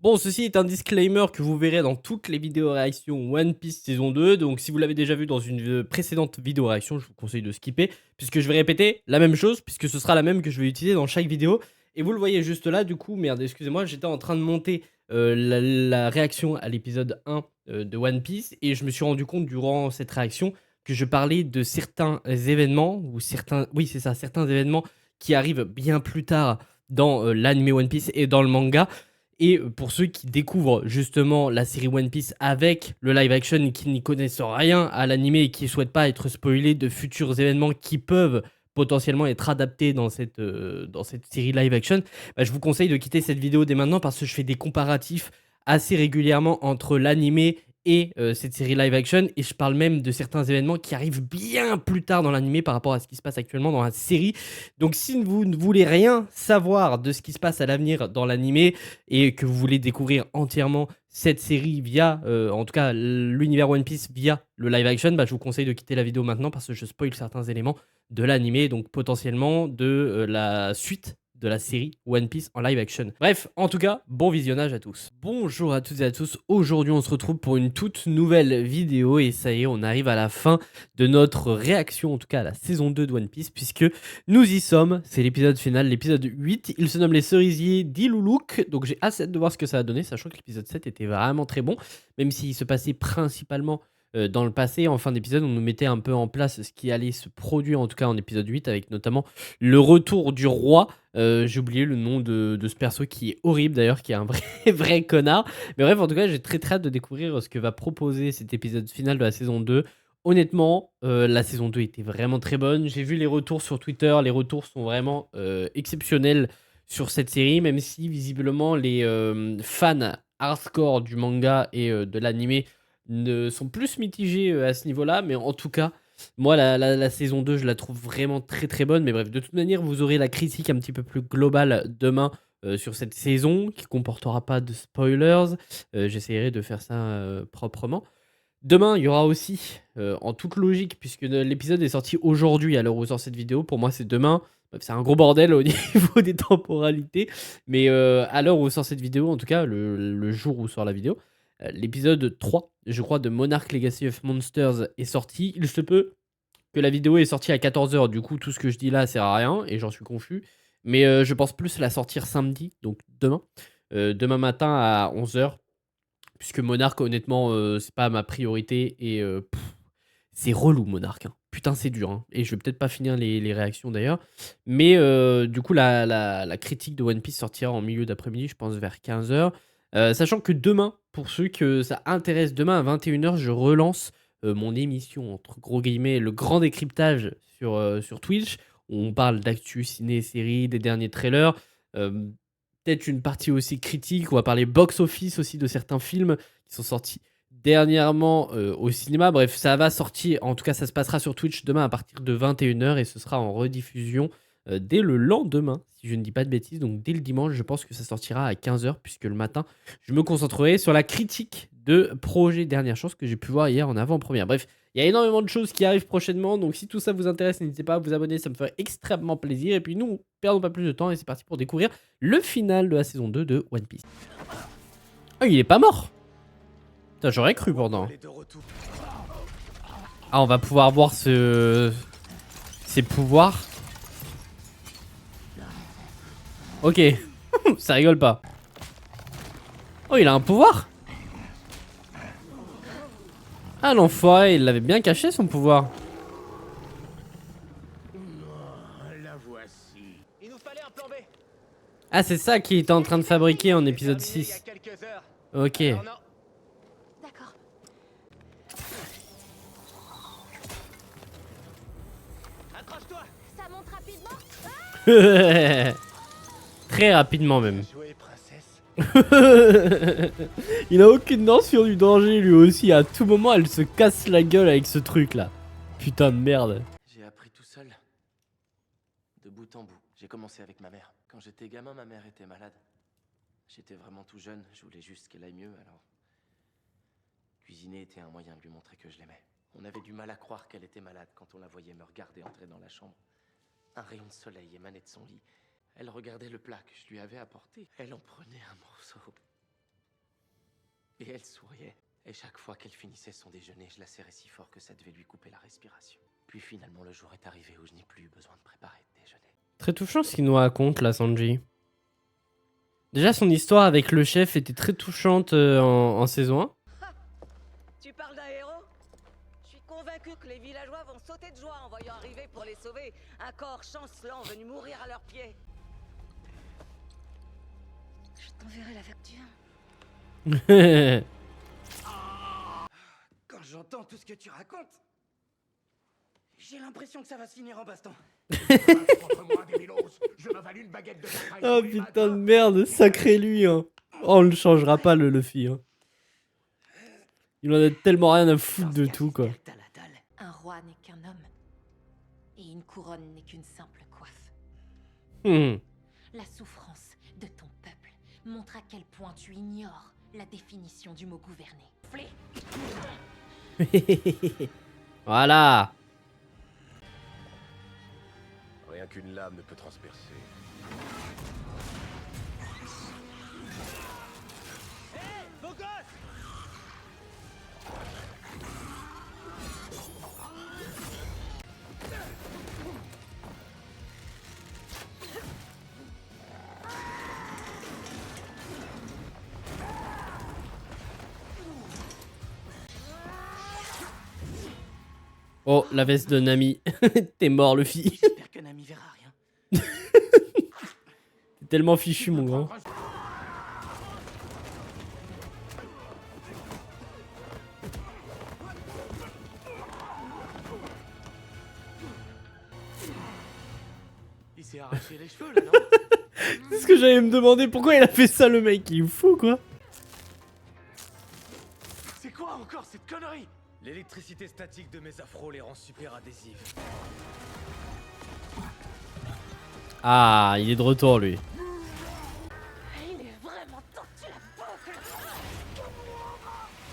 Bon, ceci est un disclaimer que vous verrez dans toutes les vidéos réactions One Piece saison 2. Donc, si vous l'avez déjà vu dans une précédente vidéo réaction, je vous conseille de skipper, puisque je vais répéter la même chose, puisque ce sera la même que je vais utiliser dans chaque vidéo. Et vous le voyez juste là, du coup, merde, excusez-moi, j'étais en train de monter la réaction à l'épisode 1 de One Piece, et je me suis rendu compte durant cette réaction que je parlais de certains événements, ou certains, oui, c'est ça, certains événements qui arrivent bien plus tard dans l'anime One Piece et dans le manga. Et pour ceux qui découvrent justement la série One Piece avec le live action et qui n'y connaissent rien à l'animé et qui ne souhaitent pas être spoilés de futurs événements qui peuvent potentiellement être adaptés dans cette série live action, bah, je vous conseille de quitter cette vidéo dès maintenant parce que je fais des comparatifs assez régulièrement entre l'animé et cette série live action, et je parle même de certains événements qui arrivent bien plus tard dans l'animé par rapport à ce qui se passe actuellement dans la série. Donc si vous ne voulez rien savoir de ce qui se passe à l'avenir dans l'animé et que vous voulez découvrir entièrement cette série via, en tout cas l'univers One Piece via le live action, bah, je vous conseille de quitter la vidéo maintenant parce que je spoil certains éléments de l'animé, donc potentiellement de la suite de la série One Piece en live action. Bref, en tout cas, bon visionnage à tous. Bonjour à toutes et à tous, aujourd'hui on se retrouve pour une toute nouvelle vidéo et ça y est, on arrive à la fin de notre réaction, en tout cas à la saison 2 de One Piece, puisque nous y sommes, c'est l'épisode final, l'épisode 8. Il se nomme Les Cerisiers d'Iluluk, donc j'ai hâte de voir ce que ça va donner, sachant que l'épisode 7 était vraiment très bon, même s'il se passait principalement dans le passé. En fin d'épisode, on nous mettait un peu en place ce qui allait se produire, en tout cas en épisode 8, avec notamment le retour du roi. J'ai oublié le nom de ce perso qui est horrible d'ailleurs, qui est un vrai, vrai connard. Mais bref, en tout cas, j'ai très hâte de découvrir ce que va proposer cet épisode final de la saison 2. Honnêtement, la saison 2 était vraiment très bonne. J'ai vu les retours sur Twitter, les retours sont vraiment exceptionnels sur cette série, même si visiblement les fans hardcore du manga et de l'animé ne sont plus mitigés à ce niveau-là. Mais en tout cas, moi, la saison 2, je la trouve vraiment très très bonne. Mais bref, de toute manière, vous aurez la critique un petit peu plus globale demain sur cette saison, qui comportera pas de spoilers. J'essaierai de faire ça proprement. Demain, il y aura aussi, en toute logique, puisque l'épisode est sorti aujourd'hui à l'heure où sort cette vidéo, pour moi c'est demain. Bref, c'est un gros bordel au niveau des temporalités, mais à l'heure où sort cette vidéo, en tout cas le jour où sort la vidéo, l'épisode 3, je crois, de Monarch Legacy of Monsters est sorti. Il se peut que la vidéo est sortie à 14 h, du coup tout ce que je dis là sert à rien, et j'en suis confus. Mais je pense plus la sortir samedi, donc demain. Demain matin à 11 h, puisque Monarch, honnêtement, c'est pas ma priorité. Et c'est relou, Monarch, hein. Putain, c'est dur, hein. Et je vais peut-être pas finir les réactions d'ailleurs. Mais du coup, la critique de One Piece sortira en milieu d'après-midi, je pense vers 15 h. Sachant que demain, pour ceux que ça intéresse, demain à 21 h, je relance mon émission, entre gros guillemets, le grand décryptage sur Twitch, où on parle d'actu, ciné, séries, des derniers trailers. Euh, Peut-être une partie aussi critique. On va parler box-office aussi de certains films qui sont sortis dernièrement au cinéma. Bref, ça va sortir. En tout cas, ça se passera sur Twitch demain à partir de 21 h et ce sera en rediffusion dès le lendemain, si je ne dis pas de bêtises. Donc dès le dimanche, je pense que ça sortira à 15 h, puisque le matin, je me concentrerai sur la critique de Projet Dernière Chance que j'ai pu voir hier en avant-première. Bref, il y a énormément de choses qui arrivent prochainement, donc si tout ça vous intéresse, n'hésitez pas à vous abonner, ça me ferait extrêmement plaisir. Et puis nous, perdons pas plus de temps et c'est parti pour découvrir le final de la saison 2 de One Piece. Oh, il est pas mort. Putain, j'aurais cru pourtant. Ah, on va pouvoir voir ses pouvoirs. Ok, ça rigole pas. Oh, il a un pouvoir. Ah, l'enfoiré, il l'avait bien caché son pouvoir. La voici. Il nous fallait un plan B. Ah, c'est ça qu'il était en train de fabriquer en épisode Terminé il y a 6. quelques heures. Ok. Alors non. D'accord. Accroche-toi. Ça monte rapidement. Très rapidement même. Jouer princesse. Il a aucune notion du danger lui aussi. À tout moment, elle se casse la gueule avec ce truc là. Putain de merde. J'ai appris tout seul, de bout en bout. J'ai commencé avec ma mère. Quand j'étais gamin, ma mère était malade. J'étais vraiment tout jeune, je voulais juste qu'elle aille mieux, alors... Cuisiner était un moyen de lui montrer que je l'aimais. On avait du mal à croire qu'elle était malade quand on la voyait me regarder entrer dans la chambre. Un rayon de soleil émanait de son lit. Elle regardait le plat que je lui avais apporté. Elle en prenait un morceau. Et elle souriait. Et chaque fois qu'elle finissait son déjeuner, je la serrais si fort que ça devait lui couper la respiration. Puis finalement, le jour est arrivé où je n'ai plus eu besoin de préparer le déjeuner. Très touchant ce qu'il nous raconte là, Sanji. Déjà, son histoire avec le chef était très touchante en saison 1. Tu parles d'un héros? Je suis convaincu que les villageois vont sauter de joie en voyant arriver pour les sauver un corps chancelant venu mourir à leurs pieds. Je t'enverrai la facture. Quand j'entends tout ce que tu racontes, j'ai l'impression que ça va se finir en baston. Oh putain de merde, sacré lui. Hein. Oh, on le changera pas le Luffy. Hein. Il en a tellement rien à foutre de tout quoi. T'as la dalle. Un roi n'est qu'un homme. Et une couronne n'est qu'une simple coiffe. La souffrance de ton peuple montre à quel point tu ignores la définition du mot gouverner. Voilà. Rien qu'une lame ne peut transpercer. Beau gosse! Oh, la veste de Nami. T'es mort, Luffy. J'espère que Nami verra rien. T'es tellement fichu, mon grand. Il s'est arraché les cheveux là, non? C'est ce que j'allais me demander. Pourquoi il a fait ça, le mec? Il est fou, quoi. C'est quoi encore cette connerie? L'électricité statique de mes afros les rend super adhésifs. Ah, il est de retour, lui. Il est vraiment tordu la boucle.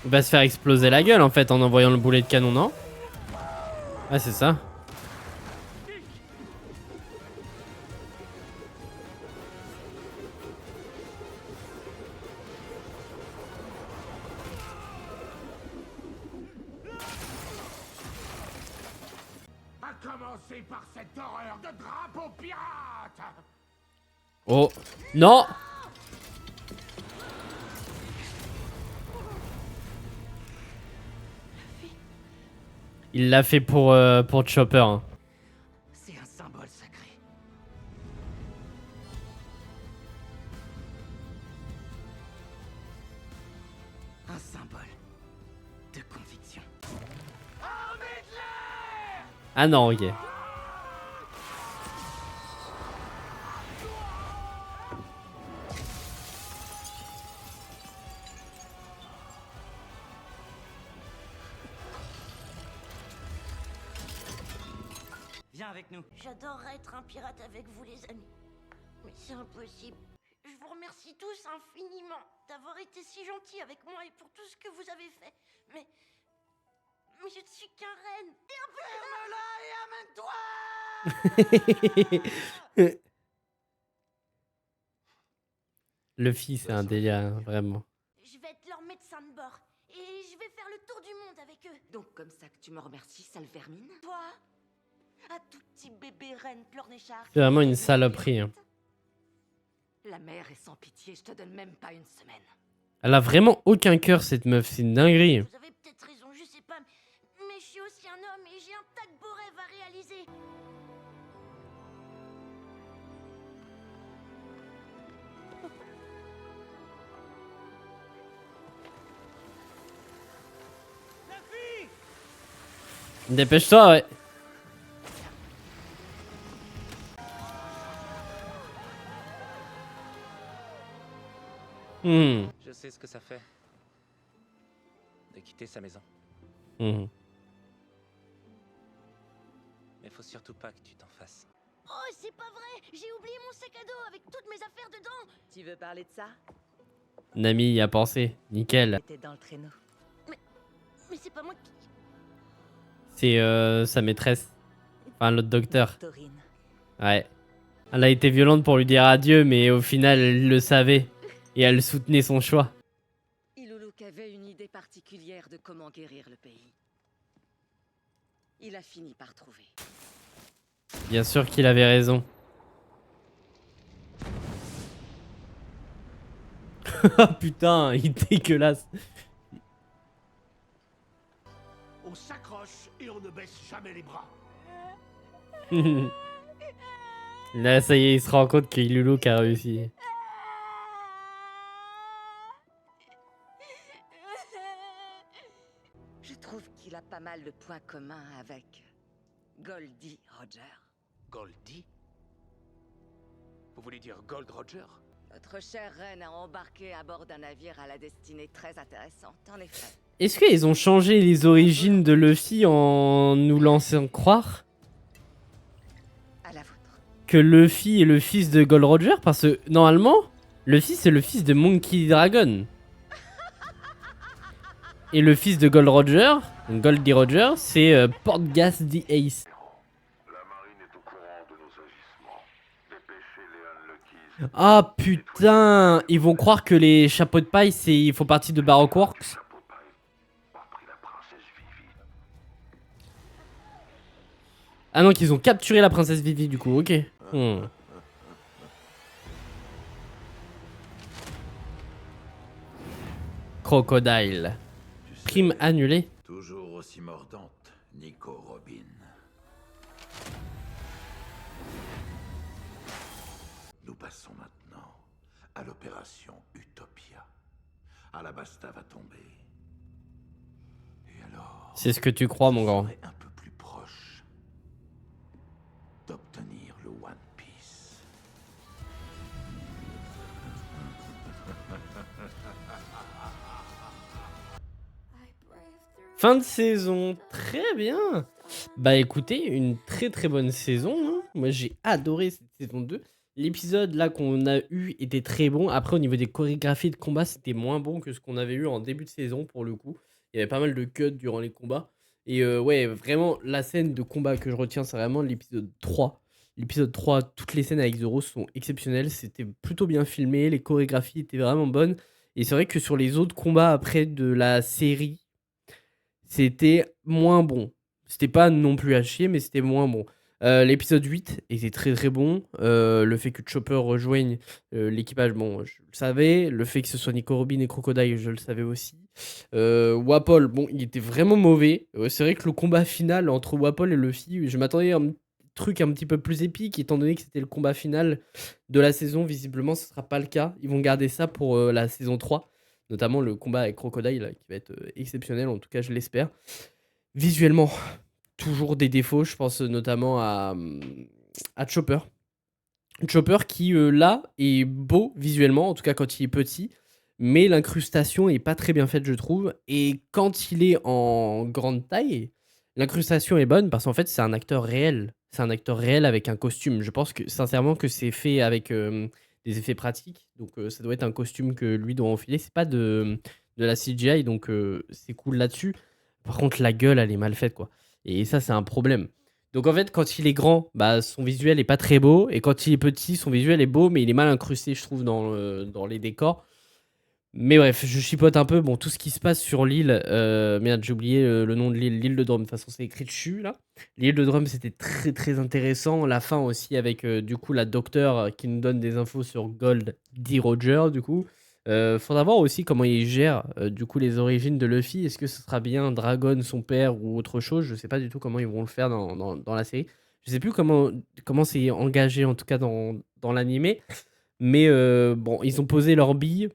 Il va se faire exploser la gueule, en fait, en envoyant le boulet de canon, non? Ah, c'est ça. À commencer par cette horreur de drapeau pirate. Oh. Non. Il l'a fait pour Chopper. Hein. C'est un symbole sacré. Un symbole de conviction. Ah non, ok. Viens avec nous. J'adorerais être un pirate avec vous, les amis. Mais c'est impossible. Je vous remercie tous infiniment d'avoir été si gentils avec moi et pour tout ce que vous avez fait. Mais je ne suis qu'un reine. Et un peu... Luffy, c'est un délire, hein, vraiment. Je vais être leur médecin de bord. Et je vais faire le tour du monde avec eux. Donc comme ça que tu me remercies, sale vermine. Toi, un tout petit bébé reine pleurnichard. C'est vraiment une saloperie. Hein. La mère est sans pitié, je te donne même pas une semaine. Elle a vraiment aucun cœur, cette meuf. C'est une dinguerie. Vous avez peut-être raison, je sais pas. Mais je suis aussi un homme et j'ai un tas de beaux rêves à réaliser. La fille! Dépêche-toi, ouais. Je sais ce que ça fait de quitter sa maison. Mais faut surtout pas que tu t'en fasses. Oh, c'est pas vrai! J'ai oublié mon sac à dos avec toutes mes affaires dedans! Tu veux parler de ça? Nami y a pensé. Nickel. T'es dans le traîneau. Mais c'est pas moi qui... C'est sa maîtresse. Enfin, l'autre docteur. Taurine. Ouais. Elle a été violente pour lui dire adieu, mais au final, elle le savait. Et elle soutenait son choix. Iluluka avait une idée particulière de comment guérir le pays. Il a fini par trouver. Bien sûr qu'il avait raison. Ah putain, il est dégueulasse. On s'accroche et on ne baisse jamais les bras. Là, ça y est, il se rend compte que Ilulouk a réussi. Je trouve qu'il a pas mal de points communs avec Goldie Roger. Goldie? Vous voulez dire Gold Roger? Notre chère reine a embarqué à bord d'un navire à la destinée très intéressante, en effet. Est-ce qu'ils ont changé les origines de Luffy en nous laissant croire À la vôtre. que Luffy est le fils de Gold Roger? Parce que normalement, Luffy c'est le fils de Monkey Dragon. Et le fils de Gold Roger, donc Goldie Roger, c'est Portgas the Ace. La marine est au courant de nos agissements. Dépêchez les Unluckies. Ah putain, ils vont croire que les chapeaux de paille ils font partie de Baroque Works. Chapeau de paille. Pas pris la princesse Vivi. Ah non, qu'ils ont capturé la princesse Vivi du coup, ok. Crocodile. Prime annulée. Toujours aussi mordante, Nico Robin. Nous passons maintenant à l'opération Utopia. Alabasta va tomber. Et alors, C'est ce que tu crois, mon grand. serait un peu plus proche d'obtenir le One Piece. Fin de saison, très bien. Bah écoutez, une très très bonne saison. Hein. Moi j'ai adoré cette saison 2. L'épisode là qu'on a eu était très bon. Après au niveau des chorégraphies de combat, c'était moins bon que ce qu'on avait eu en début de saison pour le coup. Il y avait pas mal de cuts durant les combats. Et ouais, vraiment la scène de combat que je retiens, c'est vraiment l'épisode 3. L'épisode 3, toutes les scènes avec Zoro sont exceptionnelles. C'était plutôt bien filmé, les chorégraphies étaient vraiment bonnes. Et c'est vrai que sur les autres combats après de la série, c'était moins bon. C'était pas non plus à chier, mais c'était moins bon. L'épisode 8 était très très bon. Le fait que Chopper rejoigne l'équipage, bon, je le savais. Le fait que ce soit Nico Robin et Crocodile, je le savais aussi. Wapol, bon, il était vraiment mauvais. C'est vrai que le combat final entre Wapol et Luffy, je m'attendais à un truc un petit peu plus épique, étant donné que c'était le combat final de la saison. Visiblement, ce sera pas le cas. Ils vont garder ça pour la saison 3. Notamment le combat avec Crocodile, là, qui va être exceptionnel, en tout cas je l'espère. Visuellement, toujours des défauts, je pense notamment à Chopper. Chopper qui, là, est beau visuellement, en tout cas quand il est petit, mais l'incrustation est pas très bien faite, je trouve. Et quand il est en grande taille, l'incrustation est bonne parce qu'en fait, c'est un acteur réel. C'est un acteur réel avec un costume. Je pense que, sincèrement, que c'est fait avec des effets pratiques. Donc, ça doit être un costume que lui doit enfiler. C'est pas de la CGI, donc c'est cool là-dessus. Par contre, la gueule, elle est mal faite, quoi. Et ça, c'est un problème. Donc, en fait, quand il est grand, bah, son visuel est pas très beau. Et quand il est petit, son visuel est beau, mais il est mal incrusté, je trouve, dans les décors. Mais bref, je chipote un peu. Bon, tout ce qui se passe sur l'île. Merde, j'ai oublié le nom de l'île. L'île de Drum. De toute façon, c'est écrit dessus, là. L'île de Drum, c'était très, très intéressant. La fin aussi, avec du coup la docteure qui nous donne des infos sur Gold D. Roger, du coup. Faudra voir aussi comment il gère du coup les origines de Luffy. Est-ce que ce sera bien Dragon, son père, ou autre chose? Je sais pas du tout comment ils vont le faire dans la série. Je sais plus comment c'est engagé, en tout cas dans l'animé. Mais bon, ils ont posé leur bille.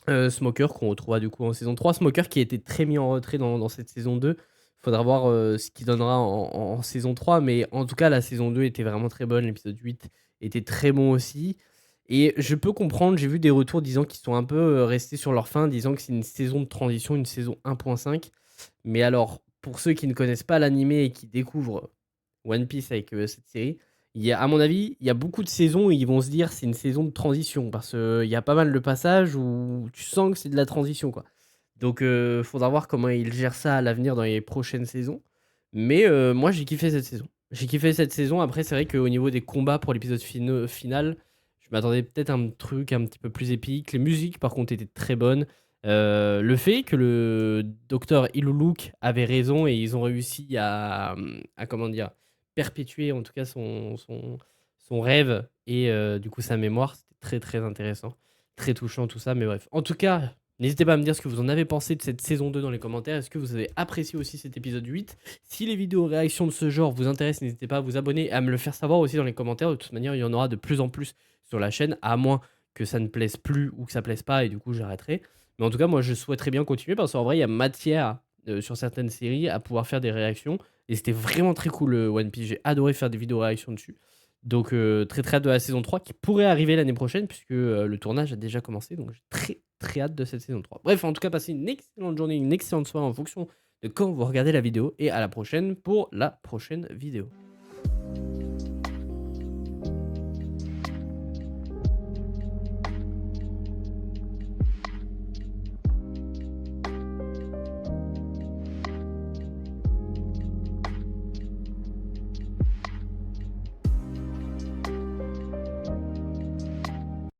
Smoker qu'on retrouvera du coup en saison 3. Smoker qui a été très mis en retrait dans cette saison 2. Faudra voir ce qu'il donnera en saison 3. Mais en tout cas, la saison 2 était vraiment très bonne. L'épisode 8 était très bon aussi. Et je peux comprendre, j'ai vu des retours disant qu'ils sont un peu restés sur leur fin, disant que c'est une saison de transition, une saison 1.5. Mais alors, pour ceux qui ne connaissent pas l'animé et qui découvrent One Piece avec cette série, à mon avis, il y a beaucoup de saisons où ils vont se dire c'est une saison de transition parce qu'il y a pas mal de passages où tu sens que c'est de la transition, quoi. Donc, faudra voir comment ils gèrent ça à l'avenir dans les prochaines saisons. Mais moi, j'ai kiffé cette saison. J'ai kiffé cette saison. Après, c'est vrai qu'au niveau des combats pour l'épisode final, je m'attendais peut-être à un truc un petit peu plus épique. Les musiques, par contre, étaient très bonnes. Le fait que le docteur Iluluk avait raison et ils ont réussi à comment dire, perpétuer en tout cas son rêve et du coup sa mémoire, c'était très très intéressant, très touchant tout ça, mais bref. En tout cas, n'hésitez pas à me dire ce que vous en avez pensé de cette saison 2 dans les commentaires. Est-ce que vous avez apprécié aussi cet épisode 8? Si les vidéos réactions de ce genre vous intéressent, n'hésitez pas à vous abonner et à me le faire savoir aussi dans les commentaires. De toute manière, il y en aura de plus en plus sur la chaîne, à moins que ça ne plaise plus ou que ça plaise pas et du coup j'arrêterai. Mais en tout cas, moi je souhaiterais bien continuer parce qu'en vrai, il y a matière sur certaines séries à pouvoir faire des réactions. Et c'était vraiment très cool One Piece. J'ai adoré faire des vidéos réactions dessus. Donc très très hâte de la saison 3 qui pourrait arriver l'année prochaine puisque le tournage a déjà commencé. Donc j'ai très très hâte de cette saison 3. Bref, en tout cas, passez une excellente journée, une excellente soirée en fonction de quand vous regardez la vidéo. Et à la prochaine pour la prochaine vidéo.